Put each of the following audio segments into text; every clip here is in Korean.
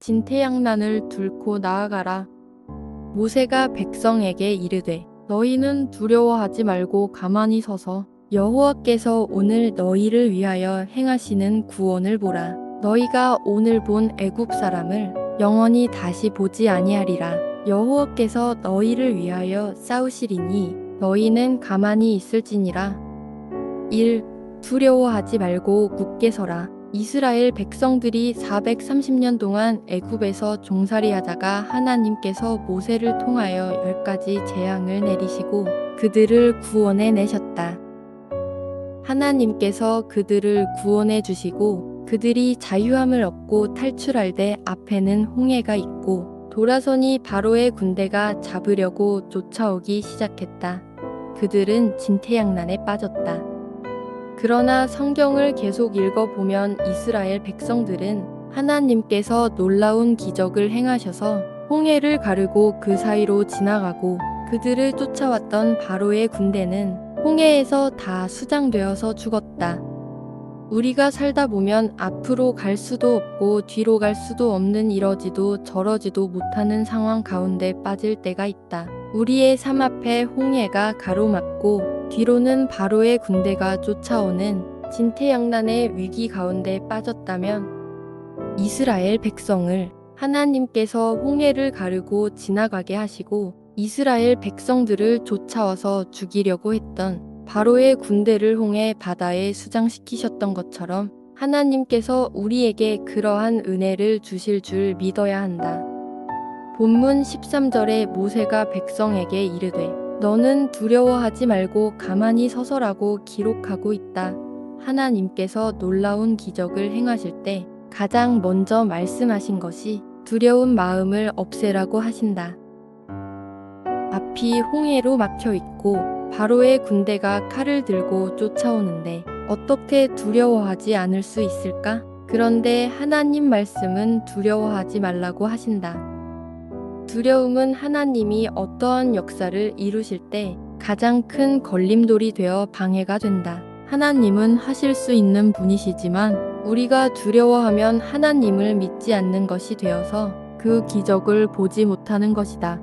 진퇴양난을 뚫고 나아가라. 모세가 백성에게 이르되 너희는 두려워하지 말고 가만히 서서 여호와께서 오늘 너희를 위하여 행하시는 구원을 보라. 너희가 오늘 본 애굽 사람을 영원히 다시 보지 아니하리라. 여호와께서 너희를 위하여 싸우시리니 너희는 가만히 있을지니라. 1. 두려워하지 말고 굳게 서라. 이스라엘 백성들이 430년 동안 애굽에서 종살이하다가 하나님께서 모세를 통하여 10가지 재앙을 내리시고 그들을 구원해 내셨다. 하나님께서 그들을 구원해 주시고 그들이 자유함을 얻고 탈출할 때 앞에는 홍해가 있고 돌아서니 바로의 군대가 잡으려고 쫓아오기 시작했다. 그들은 진퇴양난에 빠졌다. 그러나 성경을 계속 읽어보면 이스라엘 백성들은 하나님께서 놀라운 기적을 행하셔서 홍해를 가르고 그 사이로 지나가고 그들을 쫓아왔던 바로의 군대는 홍해에서 다 수장되어서 죽었다. 우리가 살다 보면 앞으로 갈 수도 없고 뒤로 갈 수도 없는 이러지도 저러지도 못하는 상황 가운데 빠질 때가 있다. 우리의 삶 앞에 홍해가 가로막고 뒤로는 바로의 군대가 쫓아오는 진퇴양난의 위기 가운데 빠졌다면 이스라엘 백성을 하나님께서 홍해를 가르고 지나가게 하시고 이스라엘 백성들을 쫓아와서 죽이려고 했던 바로의 군대를 홍해 바다에 수장시키셨던 것처럼 하나님께서 우리에게 그러한 은혜를 주실 줄 믿어야 한다. 본문 13절에 모세가 백성에게 이르되 너는 두려워하지 말고 가만히 서서라고 기록하고 있다. 하나님께서 놀라운 기적을 행하실 때 가장 먼저 말씀하신 것이 두려운 마음을 없애라고 하신다. 앞이 홍해로 막혀 있고 바로의 군대가 칼을 들고 쫓아오는데 어떻게 두려워하지 않을 수 있을까? 그런데 하나님 말씀은 두려워하지 말라고 하신다. 두려움은 하나님이 어떠한 역사를 이루실 때 가장 큰 걸림돌이 되어 방해가 된다. 하나님은 하실 수 있는 분이시지만 우리가 두려워하면 하나님을 믿지 않는 것이 되어서 그 기적을 보지 못하는 것이다.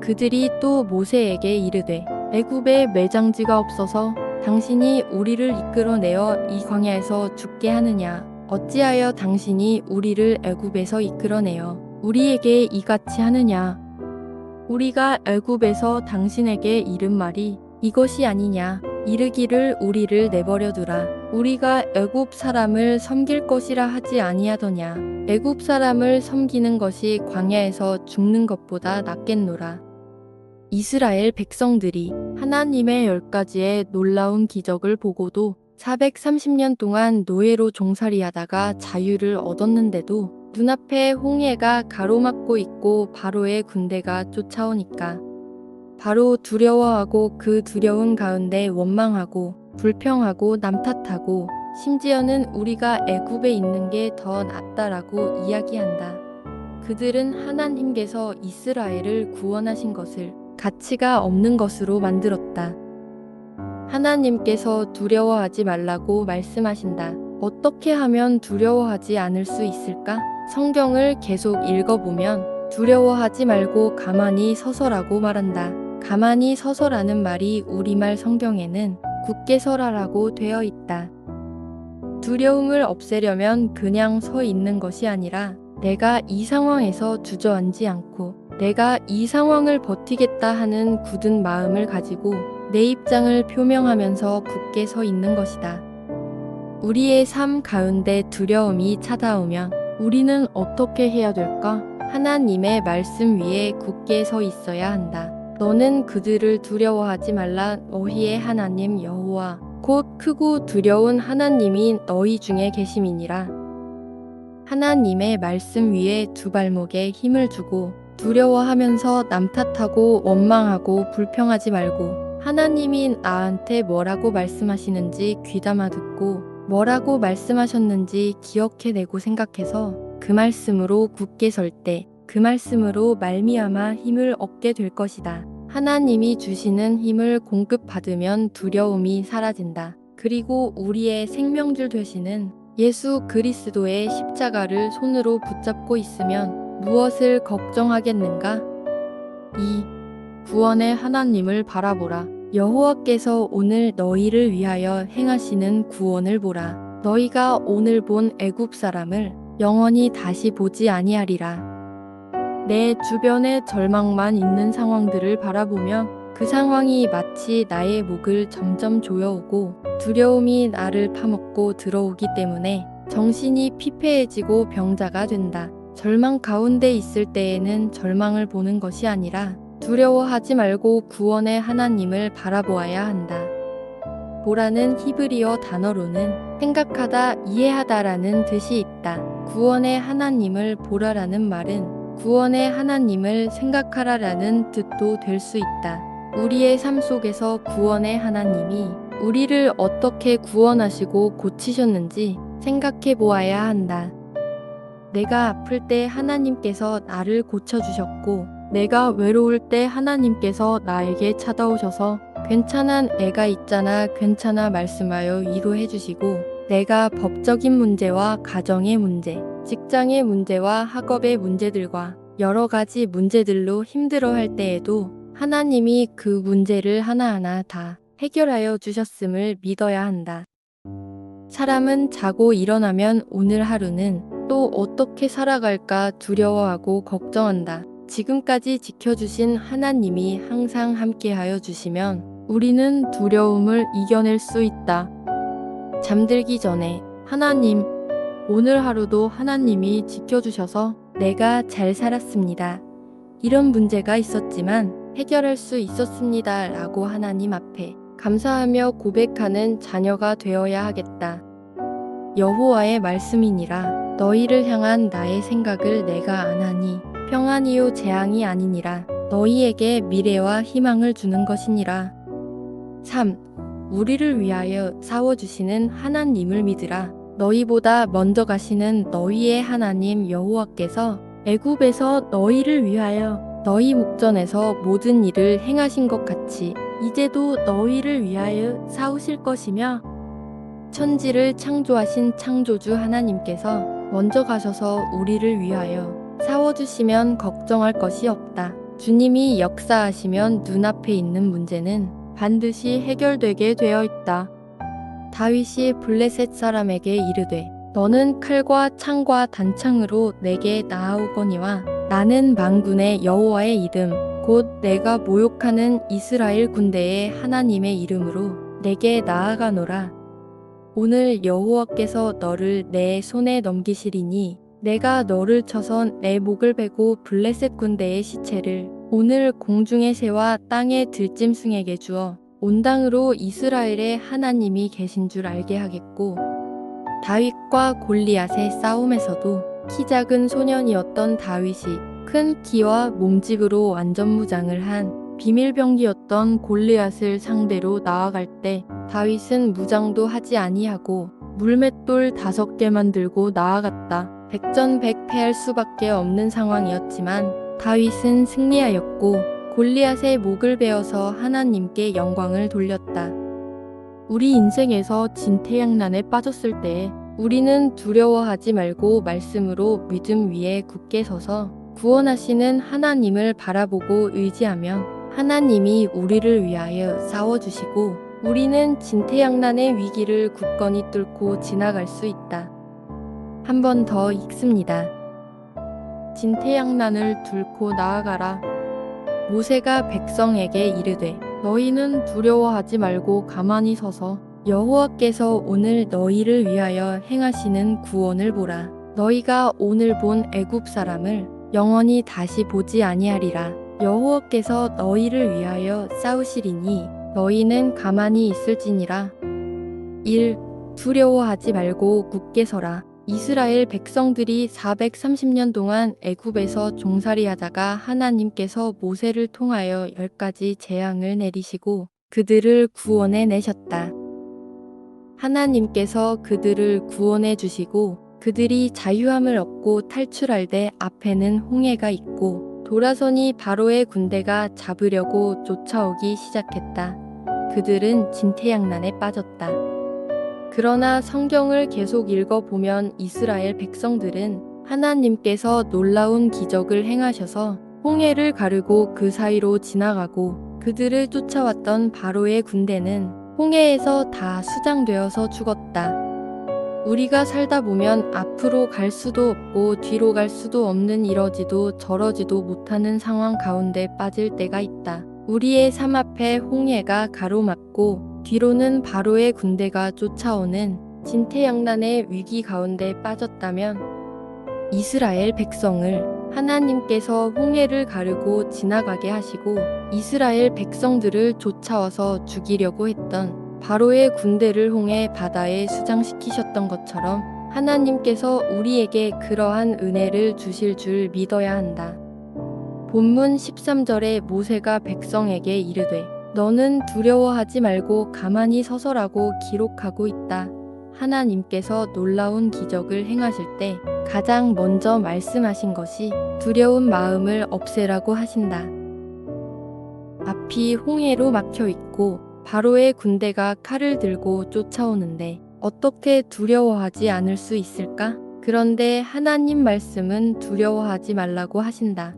그들이 또 모세에게 이르되 애굽에 매장지가 없어서 당신이 우리를 이끌어내어 이 광야에서 죽게 하느냐? 어찌하여 당신이 우리를 애굽에서 이끌어내어 우리에게 이같이 하느냐? 우리가 애굽에서 당신에게 이른 말이 이것이 아니냐? 이르기를 우리를 내버려 두라. 우리가 애굽 사람을 섬길 것이라 하지 아니하더냐? 애굽 사람을 섬기는 것이 광야에서 죽는 것보다 낫겠노라. 이스라엘 백성들이 하나님의 10가지의 놀라운 기적을 보고도 430년 동안 노예로 종살이하다가 자유를 얻었는데도 눈앞에 홍해가 가로막고 있고 바로의 군대가 쫓아오니까 바로 두려워하고 그 두려움 가운데 원망하고 불평하고 남 탓하고 심지어는 우리가 애굽에 있는 게 더 낫다라고 이야기한다. 그들은 하나님께서 이스라엘을 구원하신 것을 가치가 없는 것으로 만들었다. 하나님께서 두려워하지 말라고 말씀하신다. 어떻게 하면 두려워하지 않을 수 있을까? 성경을 계속 읽어보면 두려워하지 말고 가만히 서서라고 말한다. 가만히 서서라는 말이 우리말 성경에는 굳게 서라라고 되어 있다. 두려움을 없애려면 그냥 서 있는 것이 아니라 내가 이 상황에서 주저앉지 않고 내가 이 상황을 버티겠다 하는 굳은 마음을 가지고 내 입장을 표명하면서 굳게 서 있는 것이다. 우리의 삶 가운데 두려움이 찾아오면 우리는 어떻게 해야 될까? 하나님의 말씀 위에 굳게 서 있어야 한다. 너는 그들을 두려워하지 말라. 너희의 하나님 여호와 곧 크고 두려운 하나님이 너희 중에 계심이니라. 하나님의 말씀 위에 두 발목에 힘을 주고 두려워하면서 남 탓하고 원망하고 불평하지 말고 하나님이 나한테 뭐라고 말씀하시는지 귀담아 듣고 뭐라고 말씀하셨는지 기억해내고 생각해서 그 말씀으로 굳게 설 때 그 말씀으로 말미암아 힘을 얻게 될 것이다. 하나님이 주시는 힘을 공급받으면 두려움이 사라진다. 그리고 우리의 생명줄 되시는 예수 그리스도의 십자가를 손으로 붙잡고 있으면 무엇을 걱정하겠는가? 2. 구원의 하나님을 바라보라. 여호와께서 오늘 너희를 위하여 행하시는 구원을 보라. 너희가 오늘 본 애굽 사람을 영원히 다시 보지 아니하리라. 내 주변에 절망만 있는 상황들을 바라보며 그 상황이 마치 나의 목을 점점 조여오고 두려움이 나를 파먹고 들어오기 때문에 정신이 피폐해지고 병자가 된다. 절망 가운데 있을 때에는 절망을 보는 것이 아니라 두려워하지 말고 구원의 하나님을 바라보아야 한다. 보라는 히브리어 단어로는 생각하다, 이해하다라는 뜻이 있다. 구원의 하나님을 보라라는 말은 구원의 하나님을 생각하라라는 뜻도 될 수 있다. 우리의 삶 속에서 구원의 하나님이 우리를 어떻게 구원하시고 고치셨는지 생각해 보아야 한다. 내가 아플 때 하나님께서 나를 고쳐주셨고, 내가 외로울 때 하나님께서 나에게 찾아오셔서 괜찮아, 내가 있잖아, 괜찮아 말씀하여 위로해 주시고, 내가 법적인 문제와 가정의 문제, 직장의 문제와 학업의 문제들과 여러 가지 문제들로 힘들어할 때에도 하나님이 그 문제를 하나하나 다 해결하여 주셨음을 믿어야 한다. 사람은 자고 일어나면 오늘 하루는 또 어떻게 살아갈까 두려워하고 걱정한다. 지금까지 지켜주신 하나님이 항상 함께하여 주시면 우리는 두려움을 이겨낼 수 있다. 잠들기 전에 하나님, 오늘 하루도 하나님이 지켜주셔서 내가 잘 살았습니다. 이런 문제가 있었지만 해결할 수 있었습니다. 라고 하나님 앞에 감사하며 고백하는 자녀가 되어야 하겠다. 여호와의 말씀이니라. 너희를 향한 나의 생각을 내가 아나니 평안이요 재앙이 아니니라. 너희에게 미래와 희망을 주는 것이니라. 3. 우리를 위하여 싸워주시는 하나님을 믿으라. 너희보다 먼저 가시는 너희의 하나님 여호와께서 애굽에서 너희를 위하여 너희 목전에서 모든 일을 행하신 것 같이 이제도 너희를 위하여 싸우실 것이며, 천지를 창조하신 창조주 하나님께서 먼저 가셔서 우리를 위하여 싸워주시면 걱정할 것이 없다. 주님이 역사하시면 눈앞에 있는 문제는 반드시 해결되게 되어 있다. 다윗이 블레셋 사람에게 이르되 너는 칼과 창과 단창으로 내게 나아오거니와 나는 만군의 여호와의 이름 곧 내가 모욕하는 이스라엘 군대의 하나님의 이름으로 내게 나아가노라. 오늘 여호와께서 너를 내 손에 넘기시리니 내가 너를 쳐서 내 목을 베고 블레셋 군대의 시체를 오늘 공중의 새와 땅의 들짐승에게 주어 온당으로 이스라엘의 하나님이 계신 줄 알게 하겠고, 다윗과 골리앗의 싸움에서도 키 작은 소년이었던 다윗이 큰 키와 몸집으로 완전무장을 한 비밀병기였던 골리앗을 상대로 나아갈 때 다윗은 무장도 하지 아니하고 물맷돌 5개만 들고 나아갔다. 백전백패할 수밖에 없는 상황이었지만 다윗은 승리하였고 골리앗의 목을 베어서 하나님께 영광을 돌렸다. 우리 인생에서 진퇴양난에 빠졌을 때 우리는 두려워하지 말고 말씀으로 믿음 위에 굳게 서서 구원하시는 하나님을 바라보고 의지하면 하나님이 우리를 위하여 싸워주시고 우리는 진퇴양난의 위기를 굳건히 뚫고 지나갈 수 있다. 한 번 더 읽습니다. 진퇴양난을 뚫고 나아가라. 모세가 백성에게 이르되 너희는 두려워하지 말고 가만히 서서 여호와께서 오늘 너희를 위하여 행하시는 구원을 보라. 너희가 오늘 본 애굽 사람을 영원히 다시 보지 아니하리라. 여호와께서 너희를 위하여 싸우시리니 너희는 가만히 있을지니라. 1. 두려워하지 말고 굳게 서라. 이스라엘 백성들이 430년 동안 애굽에서 종살이하다가 하나님께서 모세를 통하여 10가지 재앙을 내리시고 그들을 구원해 내셨다. 하나님께서 그들을 구원해 주시고 그들이 자유함을 얻고 탈출할 때 앞에는 홍해가 있고 돌아서니 바로의 군대가 잡으려고 쫓아오기 시작했다. 그들은 진퇴양난에 빠졌다. 그러나 성경을 계속 읽어보면 이스라엘 백성들은 하나님께서 놀라운 기적을 행하셔서 홍해를 가르고 그 사이로 지나가고 그들을 쫓아왔던 바로의 군대는 홍해에서 다 수장되어서 죽었다. 우리가 살다 보면 앞으로 갈 수도 없고 뒤로 갈 수도 없는 이러지도 저러지도 못하는 상황 가운데 빠질 때가 있다. 우리의 삶 앞에 홍해가 가로막고 뒤로는 바로의 군대가 쫓아오는 진퇴양난의 위기 가운데 빠졌다면 이스라엘 백성을 하나님께서 홍해를 가르고 지나가게 하시고 이스라엘 백성들을 쫓아와서 죽이려고 했던 바로의 군대를 홍해 바다에 수장시키셨던 것처럼 하나님께서 우리에게 그러한 은혜를 주실 줄 믿어야 한다. 본문 13절에 모세가 백성에게 이르되 너는 두려워하지 말고 가만히 서서라고 기록하고 있다. 하나님께서 놀라운 기적을 행하실 때 가장 먼저 말씀하신 것이 두려운 마음을 없애라고 하신다. 앞이 홍해로 막혀 있고 바로의 군대가 칼을 들고 쫓아오는데 어떻게 두려워하지 않을 수 있을까? 그런데 하나님 말씀은 두려워하지 말라고 하신다.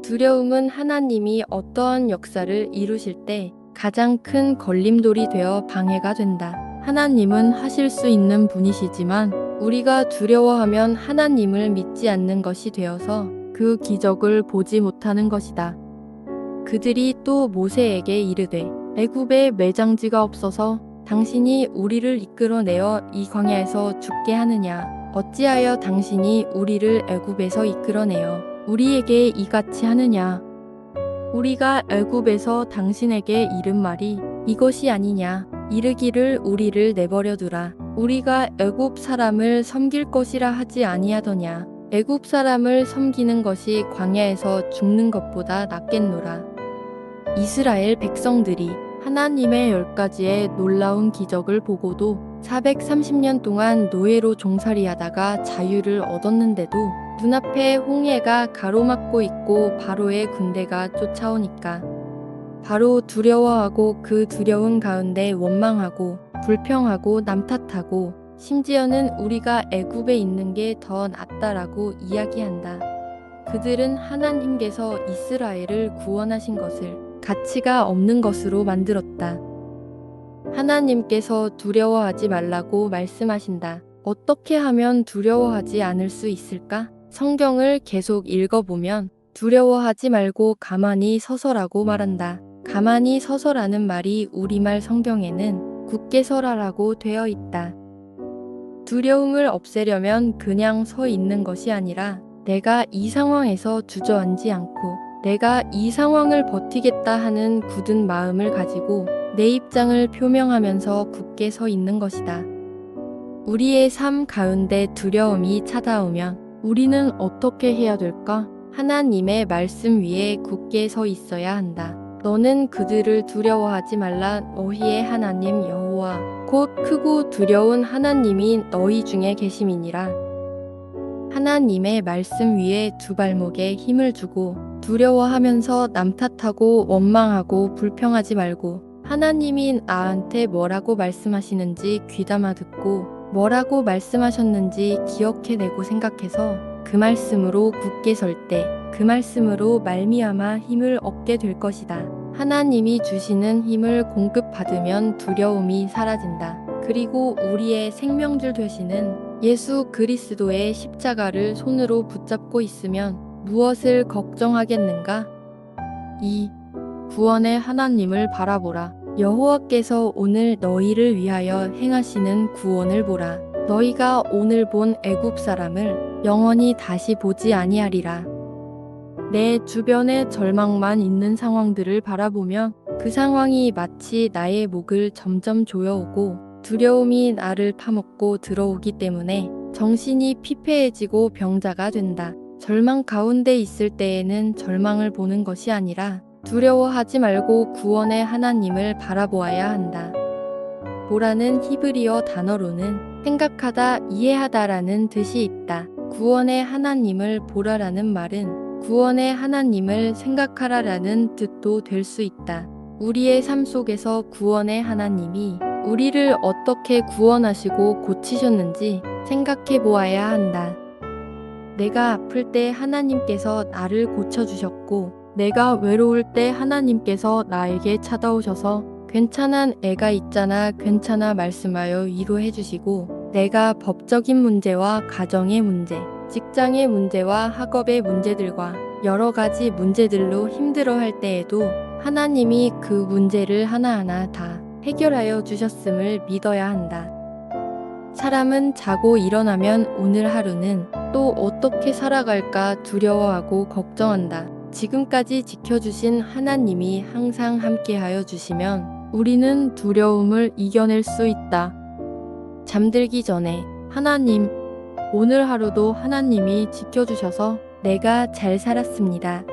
두려움은 하나님이 어떠한 역사를 이루실 때 가장 큰 걸림돌이 되어 방해가 된다. 하나님은 하실 수 있는 분이시지만 우리가 두려워하면 하나님을 믿지 않는 것이 되어서 그 기적을 보지 못하는 것이다. 그들이 또 모세에게 이르되 애굽에 매장지가 없어서 당신이 우리를 이끌어내어 이 광야에서 죽게 하느냐? 어찌하여 당신이 우리를 애굽에서 이끌어내어 우리에게 이같이 하느냐? 우리가 애굽에서 당신에게 이른 말이 이것이 아니냐? 이르기를 우리를 내버려 두라. 우리가 애굽 사람을 섬길 것이라 하지 아니하더냐? 애굽 사람을 섬기는 것이 광야에서 죽는 것보다 낫겠노라. 이스라엘 백성들이 하나님의 10가지의 놀라운 기적을 보고도 430년 동안 노예로 종살이하다가 자유를 얻었는데도 눈앞에 홍해가 가로막고 있고 바로의 군대가 쫓아오니까 바로 두려워하고 그 두려운 가운데 원망하고 불평하고 남탓하고 심지어는 우리가 애굽에 있는 게 더 낫다라고 이야기한다. 그들은 하나님께서 이스라엘을 구원하신 것을 가치가 없는 것으로 만들었다. 하나님께서 두려워하지 말라고 말씀하신다. 어떻게 하면 두려워하지 않을 수 있을까? 성경을 계속 읽어보면 두려워하지 말고 가만히 서서라고 말한다. 가만히 서서라는 말이 우리말 성경에는 굳게 서라라고 되어 있다. 두려움을 없애려면 그냥 서 있는 것이 아니라 내가 이 상황에서 주저앉지 않고 내가 이 상황을 버티겠다 하는 굳은 마음을 가지고 내 입장을 표명하면서 굳게 서 있는 것이다. 우리의 삶 가운데 두려움이 찾아오면 우리는 어떻게 해야 될까? 하나님의 말씀 위에 굳게 서 있어야 한다. 너는 그들을 두려워하지 말라. 너희의 하나님 여호와 곧 크고 두려운 하나님이 너희 중에 계심이니라. 하나님의 말씀 위에 두 발목에 힘을 주고 두려워하면서 남탓하고 원망하고 불평하지 말고 하나님이 나한테 뭐라고 말씀하시는지 귀담아 듣고 뭐라고 말씀하셨는지 기억해내고 생각해서 그 말씀으로 굳게 설 때 그 말씀으로 말미암아 힘을 얻게 될 것이다. 하나님이 주시는 힘을 공급받으면 두려움이 사라진다. 그리고 우리의 생명줄 되시는 예수 그리스도의 십자가를 손으로 붙잡고 있으면 무엇을 걱정하겠는가? 2. 구원의 하나님을 바라보라. 여호와께서 오늘 너희를 위하여 행하시는 구원을 보라. 너희가 오늘 본 애굽 사람을 영원히 다시 보지 아니하리라. 내 주변에 절망만 있는 상황들을 바라보며 그 상황이 마치 나의 목을 점점 조여오고 두려움이 나를 파먹고 들어오기 때문에 정신이 피폐해지고 병자가 된다. 절망 가운데 있을 때에는 절망을 보는 것이 아니라 두려워하지 말고 구원의 하나님을 바라보아야 한다. 보라는 히브리어 단어로는 생각하다, 이해하다라는 뜻이 있다. 구원의 하나님을 보라라는 말은 구원의 하나님을 생각하라라는 뜻도 될 수 있다. 우리의 삶 속에서 구원의 하나님이 우리를 어떻게 구원하시고 고치셨는지 생각해 보아야 한다. 내가 아플 때 하나님께서 나를 고쳐주셨고, 내가 외로울 때 하나님께서 나에게 찾아오셔서 괜찮은 애가 있잖아, 괜찮아 말씀하여 위로해 주시고, 내가 법적인 문제와 가정의 문제, 직장의 문제와 학업의 문제들과 여러 가지 문제들로 힘들어할 때에도 하나님이 그 문제를 하나하나 다 해결하여 주셨음을 믿어야 한다. 사람은 자고 일어나면 오늘 하루는 또 어떻게 살아갈까 두려워하고 걱정한다. 지금까지 지켜주신 하나님이 항상 함께하여 주시면 우리는 두려움을 이겨낼 수 있다. 잠들기 전에 하나님, 오늘 하루도 하나님이 지켜주셔서 내가 잘 살았습니다.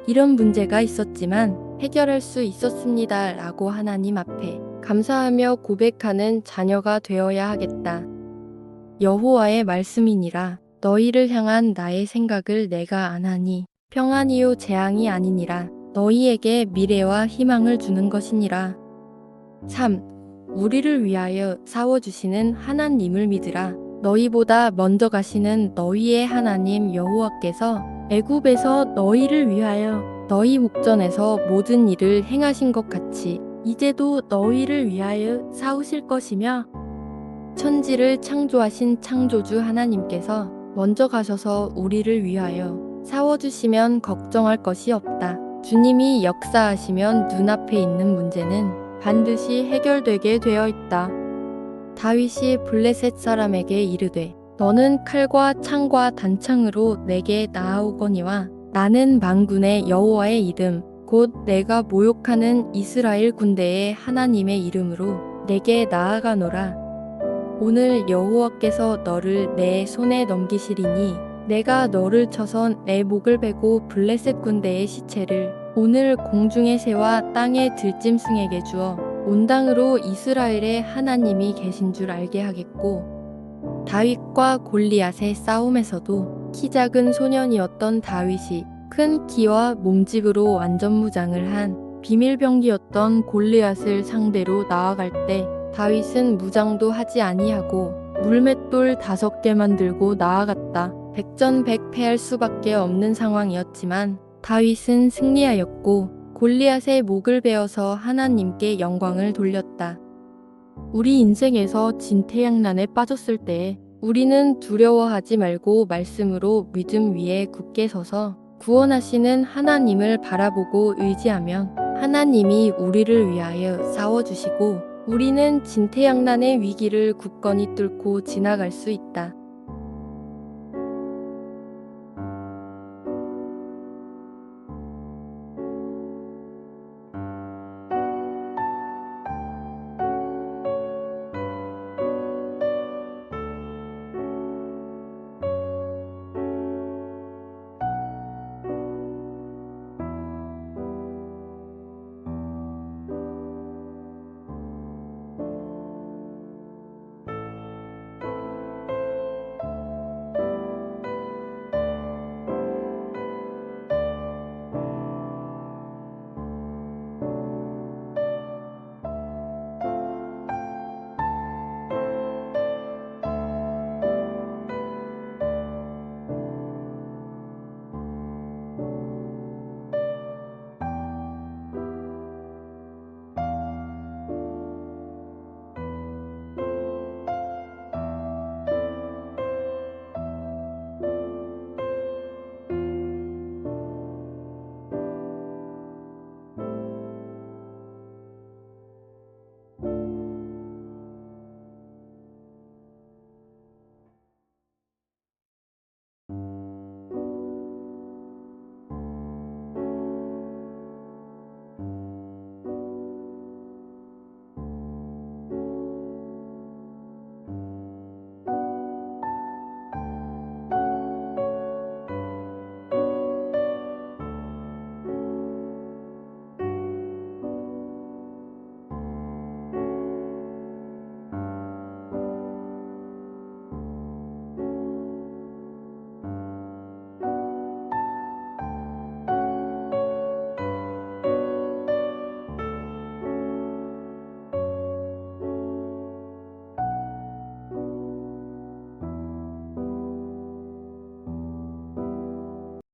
이런 문제가 있었지만 해결할 수 있었습니다. 라고 하나님 앞에 감사하며 고백하는 자녀가 되어야 하겠다. 여호와의 말씀이니라. 너희를 향한 나의 생각을 내가 아나니 평안이요 재앙이 아니니라. 너희에게 미래와 희망을 주는 것이니라. 3. 우리를 위하여 싸워주시는 하나님을 믿으라. 너희보다 먼저 가시는 너희의 하나님 여호와께서 애굽에서 너희를 위하여 너희 목전에서 모든 일을 행하신 것 같이 이제도 너희를 위하여 싸우실 것이며, 천지를 창조하신 창조주 하나님께서 먼저 가셔서 우리를 위하여 싸워주시면 걱정할 것이 없다. 주님이 역사하시면 눈앞에 있는 문제는 반드시 해결되게 되어 있다. 다윗이 블레셋 사람에게 이르되 너는 칼과 창과 단창으로 내게 나아오거니와 나는 만군의 여호와의 이름 곧 내가 모욕하는 이스라엘 군대의 하나님의 이름으로 내게 나아가노라. 오늘 여호와께서 너를 내 손에 넘기시리니 내가 너를 쳐서 내 목을 베고 블레셋 군대의 시체를 오늘 공중의 새와 땅의 들짐승에게 주어 온당으로 이스라엘의 하나님이 계신 줄 알게 하겠고, 다윗과 골리앗의 싸움에서도 키 작은 소년이었던 다윗이 큰 키와 몸집으로 완전무장을 한 비밀병기였던 골리앗을 상대로 나아갈 때 다윗은 무장도 하지 아니하고 물맷돌 5개만 들고 나아갔다. 백전백패할 수밖에 없는 상황이었지만 다윗은 승리하였고 골리앗의 목을 베어서 하나님께 영광을 돌렸다. 우리 인생에서 진퇴양난에 빠졌을 때 우리는 두려워하지 말고 말씀으로 믿음 위에 굳게 서서 구원하시는 하나님을 바라보고 의지하면 하나님이 우리를 위하여 싸워주시고 우리는 진퇴양난의 위기를 굳건히 뚫고 지나갈 수 있다.